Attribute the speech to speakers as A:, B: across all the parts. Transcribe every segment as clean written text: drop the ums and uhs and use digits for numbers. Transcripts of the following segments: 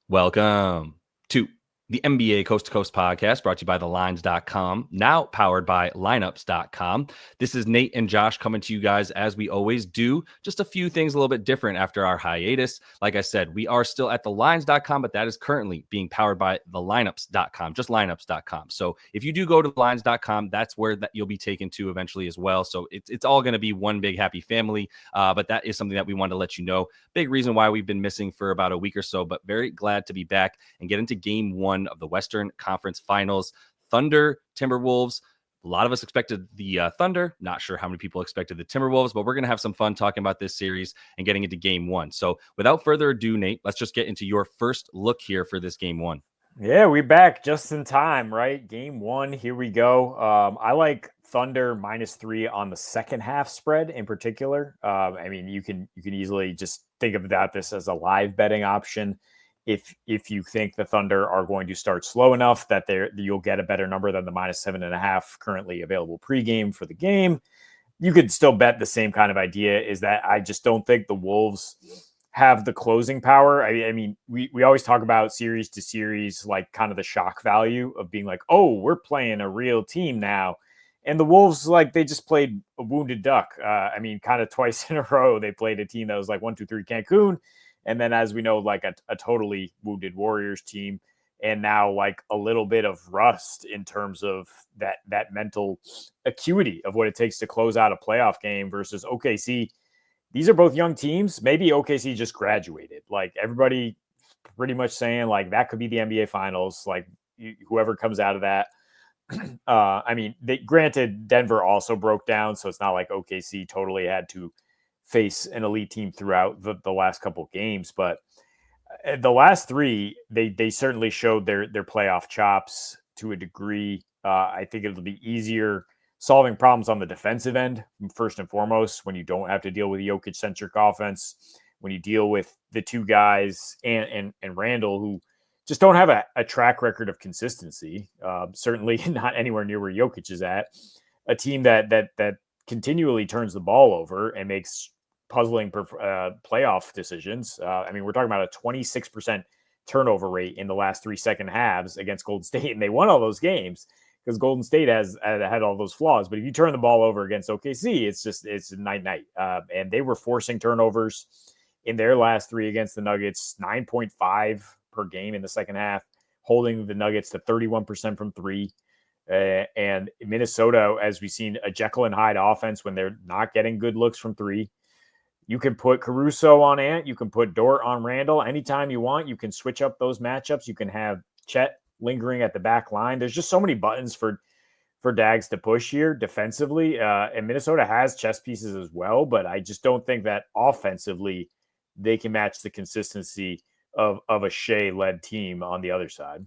A: Welcome to the NBA Coast to Coast podcast brought to you by thelines.com, now powered by lineups.com. This is Nate and Josh coming to you guys as we always do. Just a few things a little bit different after our hiatus. Like I said, we are still at thelines.com, but that is currently being powered by thelineups.com, just lineups.com. So if you do go to thelines.com, that's where you'll be taken to eventually as well. So it's all going to be one big happy family. But that is something that we wanted to let you know. Big reason why we've been missing for about a week or so, but very glad to be back and get into game one of the Western Conference Finals. Thunder, Timberwolves. A lot of us expected the Thunder. Not sure how many people expected the Timberwolves, but we're going to have some fun talking about this series and getting into game one. So without further ado, Nate, let's just get into your first look here for this game one.
B: Yeah, we back just in time, right? Game one, here we go. I like Thunder -3 on the second half spread in particular. I mean, you can easily just think about this as a live betting option. If you think the Thunder are going to start slow enough that you'll get a better number than the -7.5 currently available pregame for the game, you could still bet the same kind of idea. Is that I just don't think the Wolves have the closing power. I mean, we always talk about series to series, like kind of the shock value of being like, oh, we're playing a real team now. And the Wolves, like, they just played a wounded duck. I mean, kind of twice in a row, they played a team that was like 1-2-3 Cancun. And then, as we know, like a totally wounded Warriors team. And now, like, a little bit of rust in terms of that mental acuity of what it takes to close out a playoff game versus OKC. These are both young teams. Maybe OKC just graduated. Like, everybody pretty much saying, like, that could be the NBA Finals. Like, whoever comes out of that. I mean, granted, Denver also broke down, so it's not like OKC totally had to face an elite team throughout the last couple of games. But the last three, they certainly showed their playoff chops to a degree. I think it'll be easier solving problems on the defensive end, first and foremost, when you don't have to deal with Jokic-centric offense, when you deal with the two guys and Randall, who just don't have a track record of consistency, certainly not anywhere near where Jokic is at, a team that continually turns the ball over and makes puzzling playoff decisions. I mean, we're talking about a 26% turnover rate in the last 3 second halves against Golden State, and they won all those games because Golden State has had all those flaws. But if you turn the ball over against OKC, it's night. And they were forcing turnovers in their last three against the Nuggets, 9.5 per game in the second half, holding the Nuggets to 31% from three. And Minnesota, as we've seen, a Jekyll and Hyde offense when they're not getting good looks from three. You can put Caruso on Ant. You can put Dort on Randall anytime you want. You can switch up those matchups. You can have Chet lingering at the back line. There's just so many buttons for Dags to push here defensively. And Minnesota has chess pieces as well, but I just don't think that offensively they can match the consistency of a Shea-led team on the other side.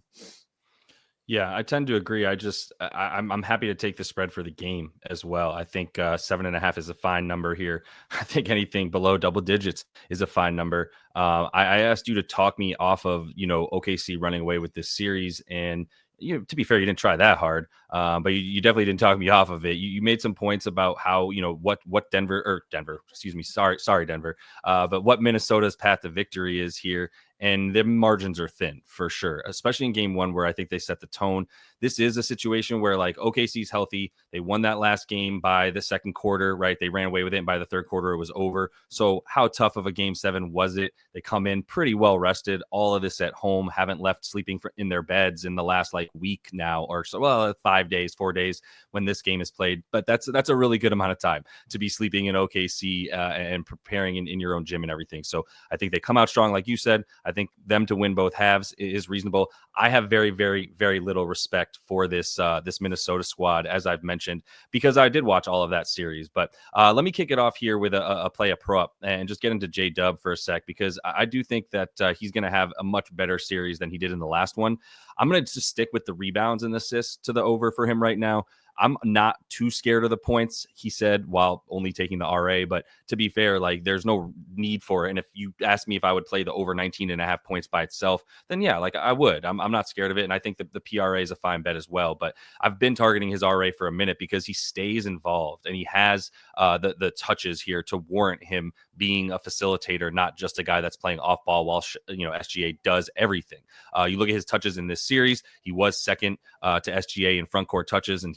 A: Yeah, I tend to agree. I'm happy to take the spread for the game as well. I think 7.5 is a fine number here. I think anything below double digits is a fine number. I asked you to talk me off of, OKC running away with this series, and to be fair, you didn't try that hard, but you definitely didn't talk me off of it. You made some points about how, what Denver, excuse me, sorry, Denver, but what Minnesota's path to victory is here. And their margins are thin for sure, especially in game one, where I think they set the tone. This is a situation where, like, OKC's healthy. They won that last game by the second quarter, right? They ran away with it, and by the third quarter, it was over. So how tough of a game seven was it? They come in pretty well rested. All of this at home, haven't left sleeping in their beds in the last week now or so. Well, 5 days, 4 days when this game is played. But that's a really good amount of time to be sleeping in OKC and preparing in your own gym and everything. So I think they come out strong, like you said. I think them to win both halves is reasonable. I have very, very, very little respect for this Minnesota squad, as I've mentioned, because I did watch all of that series. But let me kick it off here with a play a prop and just get into J-Dub for a sec, because I do think that he's going to have a much better series than he did in the last one. I'm going to just stick with the rebounds and assists to the over for him right now. I'm not too scared of the points, he said, while only taking the RA. But to be fair, like there's no need for it. And if you ask me if I would play the over 19.5 points by itself, then yeah, like I would. I'm not scared of it. And I think that the PRA is a fine bet as well. But I've been targeting his RA for a minute because he stays involved and he has the touches here to warrant him being a facilitator, not just a guy that's playing off ball while SGA does everything. You look at his touches in this series; he was second to SGA in front court touches, and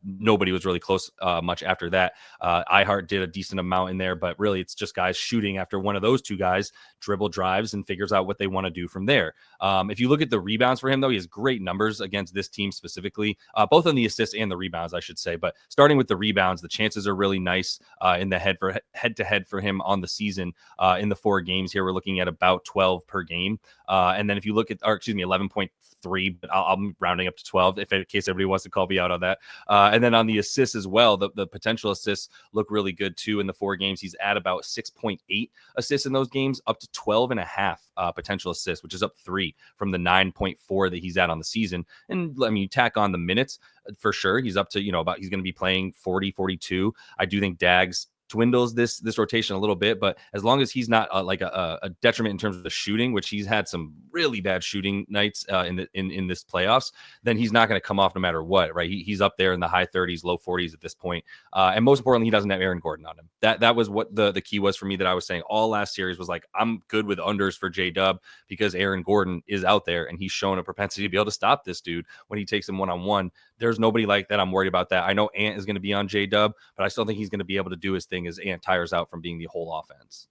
A: nobody was really close much after that. iHeart did a decent amount in there, but really it's just guys shooting after one of those two guys dribble drives and figures out what they want to do from there. If you look at the rebounds for him, though, he has great numbers against this team specifically, both on the assists and the rebounds, I should say. But starting with the rebounds, the chances are really nice in the head-to-head for him on the season. In the 4 games here, we're looking at about 12 per game. And then if you look at, 11.3, but I'm rounding up to 12 in case everybody wants to call me out on that. And then on the assists as well, the potential assists look really good too. In the 4 games, he's at about 6.8 assists in those games, up to 12.5 potential assists, which is up 3 from the 9.4 that he's at on the season. And I mean, you tack on the minutes for sure. He's up to, he's going to be playing 40, 42. I do think Dags dwindles this rotation a little bit, but as long as he's not like a detriment in terms of the shooting, which he's had some really bad shooting nights in this playoffs, then he's not going to come off no matter what, right? He's up there in the high 30s, low 40s at this point. And most importantly, he doesn't have Aaron Gordon on him. That was what the key was for me, that I was saying all last series was like, I'm good with unders for J-Dub because Aaron Gordon is out there and he's shown a propensity to be able to stop this dude when he takes him one-on-one. There's nobody like that. I'm worried about that. I know Ant is going to be on J-Dub, but I still think he's going to be able to do his thing as Ant tires out from being the whole offense.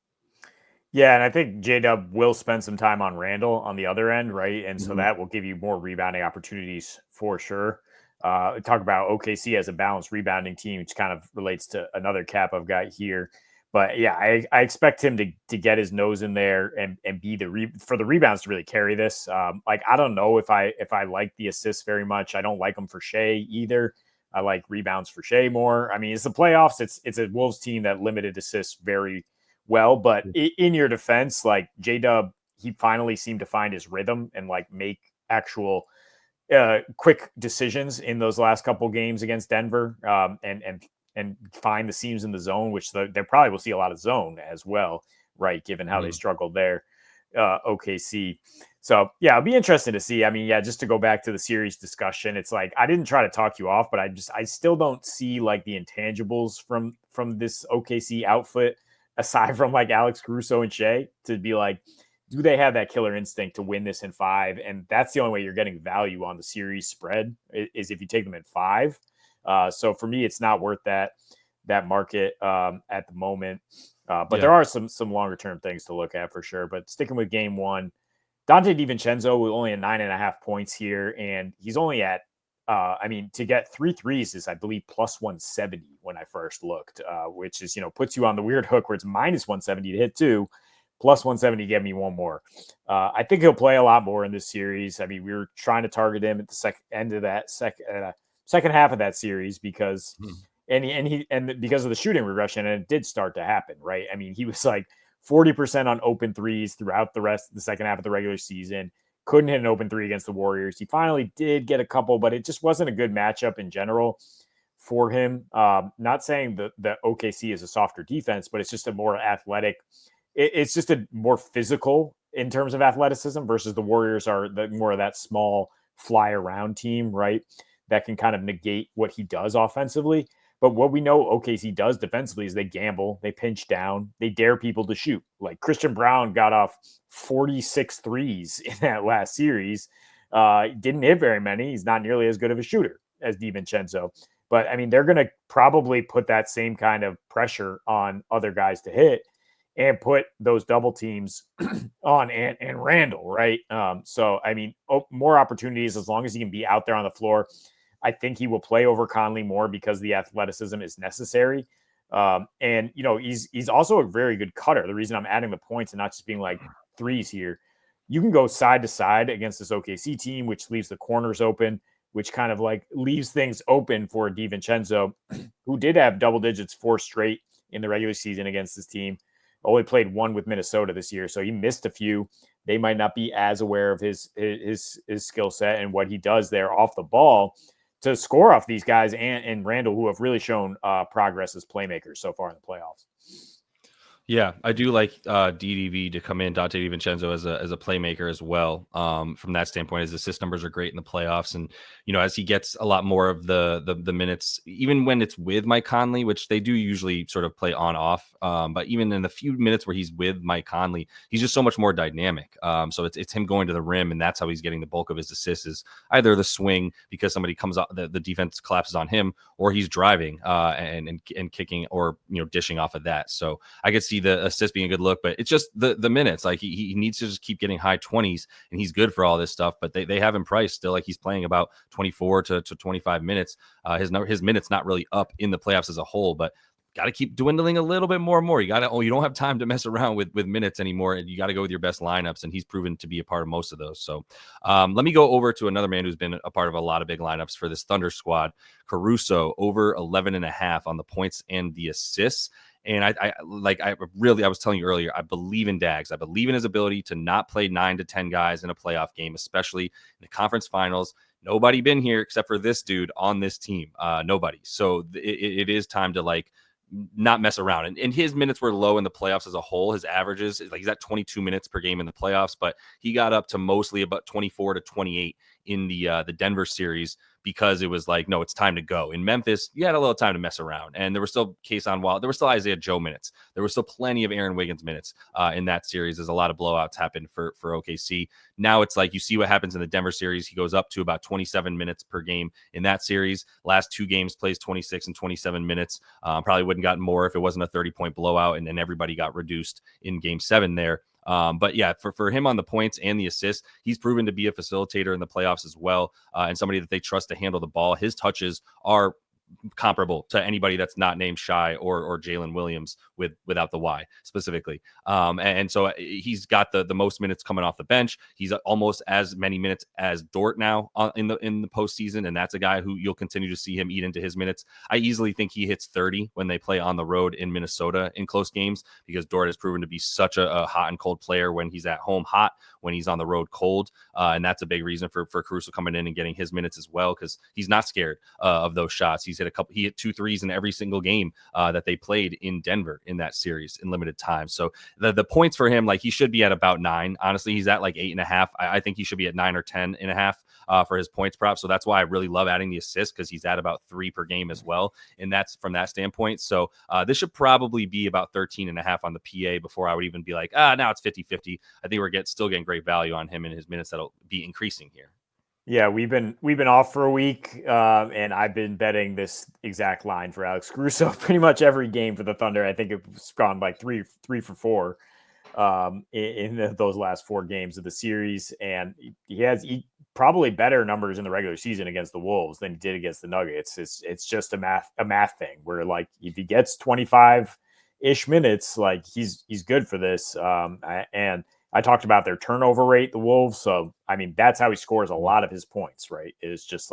B: Yeah, and I think J-Dub will spend some time on Randall on the other end, right? And so that will give you more rebounding opportunities for sure. Talk about OKC as a balanced rebounding team, which kind of relates to another cap I've got here. But yeah, I expect him to get his nose in there and be for the rebounds to really carry this. Like I don't know if I like the assists very much. I don't like them for Shea either. I like rebounds for Shea more. I mean, it's the playoffs. It's a Wolves team that limited assists very well. But in your defense, like J-Dub, he finally seemed to find his rhythm and like make actual quick decisions in those last couple games against Denver, and find the seams in the zone, which they probably will see a lot of zone as well, right? Given how they struggled there, OKC. So yeah, it'll be interesting to see. I mean, yeah, just to go back to the series discussion, it's like I didn't try to talk you off, but I still don't see like the intangibles from this OKC outfit aside from like Alex Caruso and Shea to be like, do they have that killer instinct to win this in 5? And that's the only way you're getting value on the series spread is if you take them in 5. So for me, it's not worth that market at the moment. But there are some longer term things to look at for sure. But sticking with game 1, Dante DiVincenzo with only a 9.5 points here, and he's only at to get 3 threes is, I believe, plus 170 when I first looked, which is, puts you on the weird hook where it's minus 170 to hit 2, plus 170 to get me 1 more. I think he'll play a lot more in this series. I mean, we were trying to target him at the end of that second half of that series because because of the shooting regression, and it did start to happen, right? I mean, he was like 40% on open threes throughout the rest of the second half of the regular season. Couldn't hit an open 3 against the Warriors. He finally did get a couple, but it just wasn't a good matchup in general for him. Not saying that OKC is a softer defense, but it's just a more athletic. It's just a more physical in terms of athleticism versus the Warriors are more of that small fly around team, right? That can kind of negate what he does offensively. But what we know OKC does defensively is they gamble, they pinch down, they dare people to shoot. Like Christian Brown got off 46 threes in that last series. Didn't hit very many. He's not nearly as good of a shooter as DiVincenzo. But, I mean, they're going to probably put that same kind of pressure on other guys to hit and put those double teams on Ant and Randall, right? So, I mean, more opportunities as long as he can be out there on the floor. I think he will play over Conley more because the athleticism is necessary. And, he's also a very good cutter. The reason I'm adding the points and not just being like threes here, you can go side to side against this OKC team, which leaves the corners open, which kind of like leaves things open for DiVincenzo, who did have double digits 4 straight in the regular season against this team. Only played 1 with Minnesota this year, so he missed a few. They might not be as aware of his skill set and what he does there off the ball to score off these guys and Randall, who have really shown progress as playmakers so far in the playoffs.
A: Yeah, I do like DDV to come in, Dante DiVincenzo as a playmaker as well. From that standpoint, his assist numbers are great in the playoffs, and as he gets a lot more of the minutes, even when it's with Mike Conley, which they do usually sort of play on off. But even in the few minutes where he's with Mike Conley, he's just so much more dynamic. So it's him going to the rim, and that's how he's getting the bulk of his assists. Is either the swing because somebody comes out, the defense collapses on him, or he's driving and kicking or dishing off of that. So I could see the assist being a good look, but it's just the minutes. Like he needs to just keep getting high 20s, and he's good for all this stuff. But they have him priced still like he's playing about 24 to 25 minutes. His minutes not really up in the playoffs as a whole, but got to keep dwindling a little bit more and more. You don't have time to mess around with minutes anymore, and you got to go with your best lineups, and he's proven to be a part of most of those. So let me go over to another man who's been a part of a lot of big lineups for this Thunder squad, Caruso, over 11.5 on the points and the assists. And I was telling you earlier, I believe in Dags. I believe in his ability to not play 9 to 10 guys in a playoff game, especially in the conference finals. Nobody been here except for this dude on this team. Nobody. So it is time to not mess around. And his minutes were low in the playoffs as a whole. His averages, he's at 22 minutes per game in the playoffs, but he got up to mostly about 24 to 28 in the Denver series, because it was like, no, it's time to go. In Memphis, you had a little time to mess around, and there was still Kayson Wallace, there was still Isaiah Joe minutes, there was still plenty of Aaron Wiggins minutes in that series. There's a lot of blowouts happened for OKC. Now it's like you see what happens in the Denver series. He goes up to about 27 minutes per game in that series. Last 2 games plays 26 and 27 minutes. Probably wouldn't gotten more if it wasn't a 30-point blowout, and then everybody got reduced in Game 7 there. But yeah, for him on the points and the assists, he's proven to be a facilitator in the playoffs as well, and somebody that they trust to handle the ball. His touches are comparable to anybody that's not named Shai or Jalen Williams without the Y specifically. And so he's got the most minutes coming off the bench. He's almost as many minutes as Dort now in the postseason, and that's a guy who you'll continue to see him eat into his minutes. I easily think he hits 30 when they play on the road in Minnesota in close games, because Dort has proven to be such a hot and cold player when he's at home hot, when he's on the road cold. And that's a big reason for Caruso coming in and getting his minutes as well, because he's not scared of those shots. He hit 2 threes in every single game that they played in Denver in that series in limited time. So the points for him, he should be at about 9. Honestly, he's at 8.5. I think he should be at 9 or 10.5 for his points prop. So that's why I really love adding the assist, because he's at about 3 per game as well. And that's from that standpoint. So this should probably be about 13.5 on the PA before I would even be like, now it's 50-50. I think we're still getting great value on him and his minutes that'll be increasing here.
B: Yeah, we've been off for a week, and I've been betting this exact line for Alex Caruso pretty much every game for the Thunder. I think it's gone like three for 4 in those last 4 games of the series, and he has probably better numbers in the regular season against the Wolves than he did against the Nuggets. It's just a math thing where if he gets 25-ish minutes, he's good for this, and I talked about their turnover rate, the Wolves. So, that's how he scores a lot of his points, right? It's just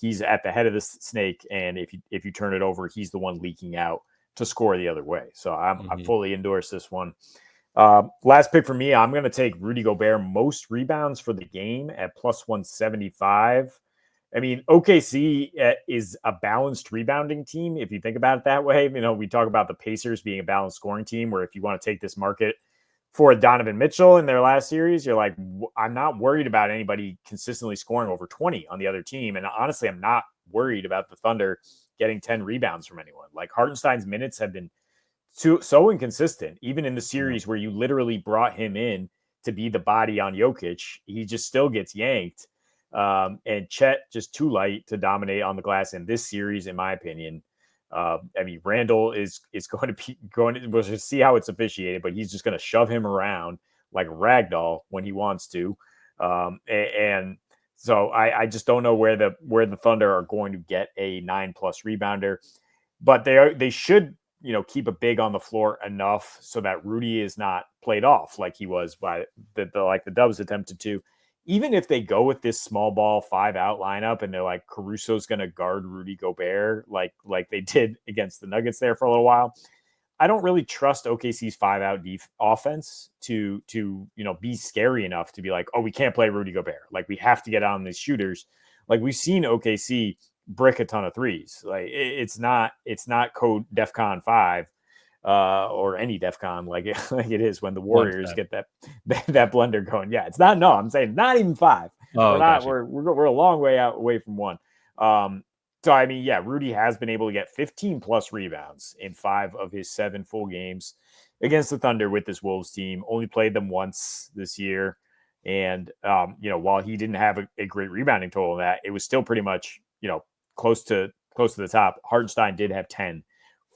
B: he's at the head of the snake. And if you turn it over, he's the one leaking out to score the other way. So I fully endorse this one. Last pick for me, I'm going to take Rudy Gobert, most rebounds for the game at plus 175. OKC is a balanced rebounding team. If you think about it that way, we talk about the Pacers being a balanced scoring team, where if you want to take this market for Donovan Mitchell in their last series, you're like, I'm not worried about anybody consistently scoring over 20 on the other team. And honestly, I'm not worried about the Thunder getting 10 rebounds from anyone. Hartenstein's minutes have been so inconsistent, even in the series where you literally brought him in to be the body on Jokic, he just still gets yanked. And Chet just too light to dominate on the glass in this series, in my opinion. Randall is we'll just see how it's officiated, but he's just going to shove him around like a rag doll when he wants to. And so I just don't know where the Thunder are going to get a 9+ rebounder, but they should, keep a big on the floor enough so that Rudy is not played off like he was by the Dubs attempted to. Even if they go with this small ball 5-out lineup and they're like, Caruso's going to guard Rudy Gobert like they did against the Nuggets there for a little while, I don't really trust OKC's 5-out offense to be scary enough to be like, oh, we can't play Rudy Gobert. We have to get on these shooters. We've seen OKC brick a ton of threes. Like it's not code DEFCON 5 or any DEFCON like it is when the
A: One
B: Warriors
A: step.
B: get that blender going. Yeah, it's not. No, I'm saying not even 5. We're
A: Oh,
B: not.
A: gotcha.
B: We're a long way away from 1. So I mean, yeah, Rudy has been able to get 15 plus rebounds in 5 of his 7 full games against the Thunder with this Wolves team. Only played them once this year, and while he didn't have a great rebounding total in that, it was still pretty much close to the top. Hartenstein did have 10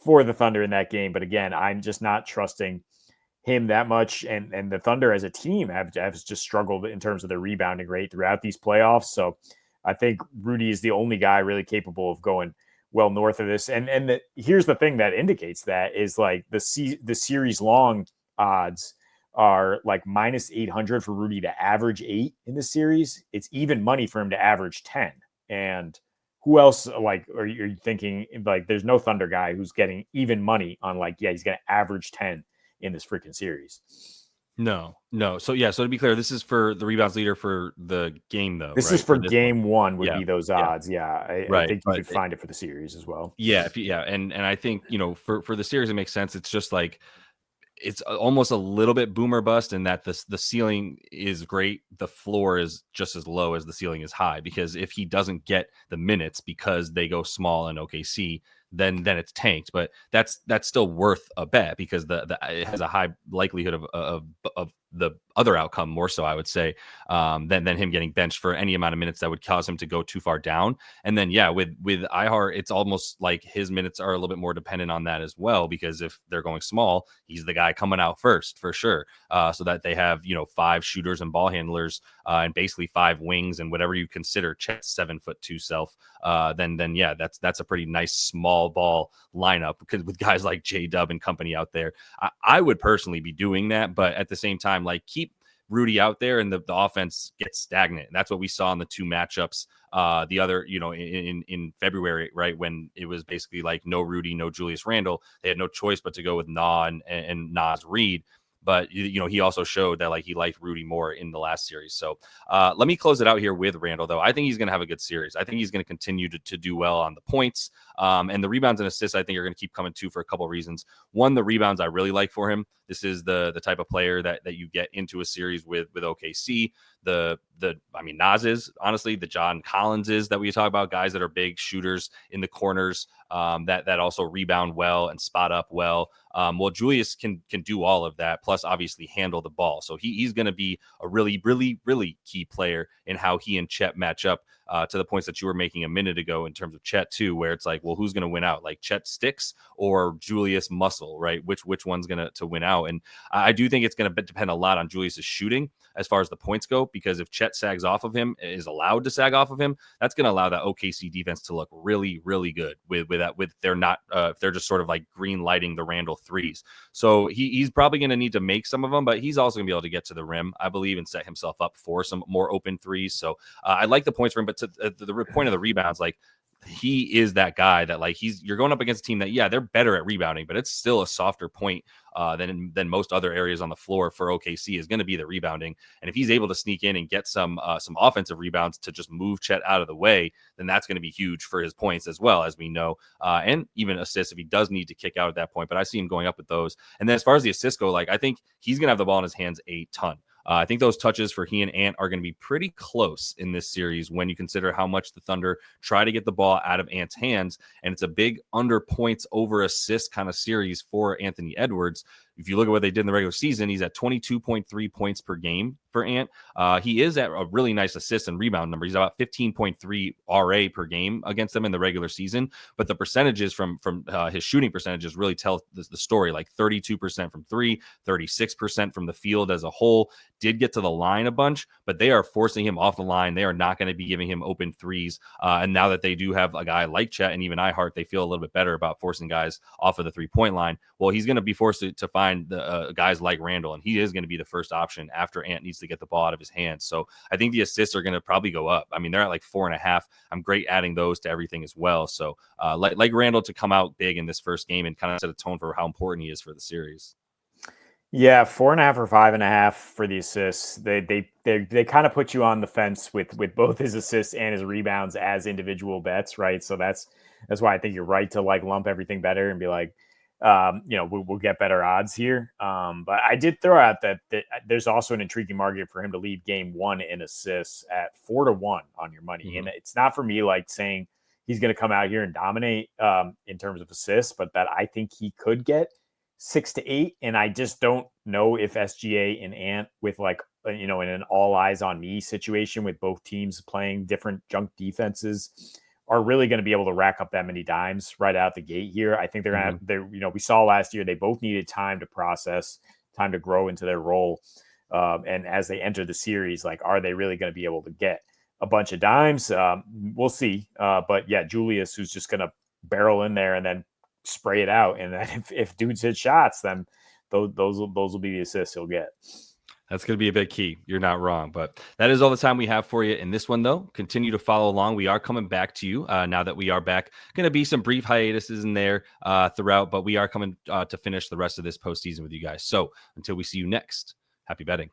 B: for the Thunder in that game, but again, I'm just not trusting him that much. And the Thunder as a team have just struggled in terms of their rebounding rate throughout these playoffs. So I think Rudy is the only guy really capable of going well north of this. And here's the thing that indicates that is like the series long odds are like minus 800 for Rudy to average 8 in the series. It's even money for him to average 10. And who else like are you thinking like there's no Thunder guy who's getting even money on like, yeah, he's going to average 10 in this freaking series.
A: No. So yeah, so to be clear, this is for the rebounds leader for the game though,
B: This is
A: right?
B: for
A: For this one.
B: game 1 would
A: Yeah.
B: be those
A: Yeah.
B: odds. Yeah. I
A: Right.
B: think you
A: But
B: could find it for the series as well.
A: yeah, and I think, for the series it makes sense. It's just like it's almost a little bit boomer bust in that the ceiling is great, the floor is just as low as the ceiling is high, because if he doesn't get the minutes because they go small in OKC, then it's tanked. But that's still worth a bet, because the it has a high likelihood of the other outcome, more so I would say, than him getting benched for any amount of minutes that would cause him to go too far down. And then yeah, with Ihar, it's almost like his minutes are a little bit more dependent on that as well, because if they're going small, he's the guy coming out first for sure. So that they have 5 shooters and ball handlers, and basically 5 wings and whatever you consider Chet's 7'2" self. Then yeah, that's a pretty nice small ball lineup, because with guys like J-Dub and company out there, I would personally be doing that. But at the same time, like, keep Rudy out there and the offense gets stagnant. And that's what we saw in the 2 matchups the other, in February, right? When it was basically like no Rudy, no Julius Randle. They had no choice but to go with Na and Nas Reed. But, he also showed that like he liked Rudy more in the last series. So let me close it out here with Randle, though. I think he's going to have a good series. I think he's going to continue to do well on the points. And the rebounds and assists, I think, are going to keep coming too, for a couple of reasons. One, the rebounds I really like for him. This is the type of player that you get into a series with OKC. Nas is, honestly, the John Collins is that we talk about, guys that are big shooters in the corners, that also rebound well and spot up well. Well, Julius can do all of that, plus obviously handle the ball. So he's going to be a really, really, really key player in how he and Chet match up, to the points that you were making a minute ago in terms of Chet too, where it's like, well, who's going to win out? Like Chet sticks or Julius muscle, right? Which one's going to win out? And I do think it's going to depend a lot on Julius's shooting as far as the points go, because if Chet sags off of him, is allowed to sag off of him, that's going to allow that OKC defense to look really, really good with they're not, if they're just sort of like green lighting the Randle threes. So he's probably going to need to make some of them, but he's also going to be able to get to the rim, I believe, and set himself up for some more open threes. So I like the points for him, but to the point of the rebounds, like, he is that guy that, like, you're going up against a team that, yeah, they're better at rebounding, but it's still a softer point than most other areas on the floor for OKC is going to be the rebounding. And if he's able to sneak in and get some offensive rebounds to just move Chet out of the way, then that's going to be huge for his points as well, as we know, and even assists if he does need to kick out at that point. But I see him going up with those. And then as far as the assists go, like, I think he's going to have the ball in his hands a ton. I think those touches for he and Ant are going to be pretty close in this series when you consider how much the Thunder try to get the ball out of Ant's hands. And it's a big under points over assist kind of series for Anthony Edwards. If you look at what they did in the regular season, he's at 22.3 points per game for Ant. He is at a really nice assist and rebound number. He's about 15.3 RA per game against them in the regular season. But the percentages from his shooting percentages really tell the story, like 32% from 3, 36% from the field as a whole. Did get to the line a bunch, but they are forcing him off the line. They are not going to be giving him open threes. And now that they do have a guy like Chet and even Ihart, they feel a little bit better about forcing guys off of the 3-point line. Well, he's going to be forced to find the guys like Randle, and he is going to be the first option after Ant needs to get the ball out of his hands. So I think the assists are going to probably go up. I mean, they're at like 4.5. I'm great adding those to everything as well. So like Randle to come out big in this first game and kind of set a tone for how important he is for the series.
B: Yeah, 4.5 or 5.5 for the assists. They kind of put you on the fence with both his assists and his rebounds as individual bets, right? So that's why I think you're right to like lump everything better and be like, we'll get better odds here. But I did throw out that there's also an intriguing market for him to lead game one in assists at 4-1 on your money,
A: Hmm.
B: and it's not for me like saying he's going to come out here and dominate in terms of assists, but that I think he could get 6 to 8. And I just don't know if SGA and Ant with like, in an all eyes on me situation with both teams playing different junk defenses are really going to be able to rack up that many dimes right out the gate here. I think
A: Hmm.
B: we saw last year, they both needed time to process, time to grow into their role. And as they enter the series, like, are they really going to be able to get a bunch of dimes? We'll see. But yeah, Julius, who's just going to barrel in there and then spray it out. And then if dudes hit shots, then those will be the assists he'll get.
A: That's going to be a big key. You're not wrong. But that is all the time we have for you in this one, though. Continue to follow along. We are coming back to you now that we are back. Going to be some brief hiatuses in there throughout, but we are coming to finish the rest of this postseason with you guys. So until we see you next, happy betting.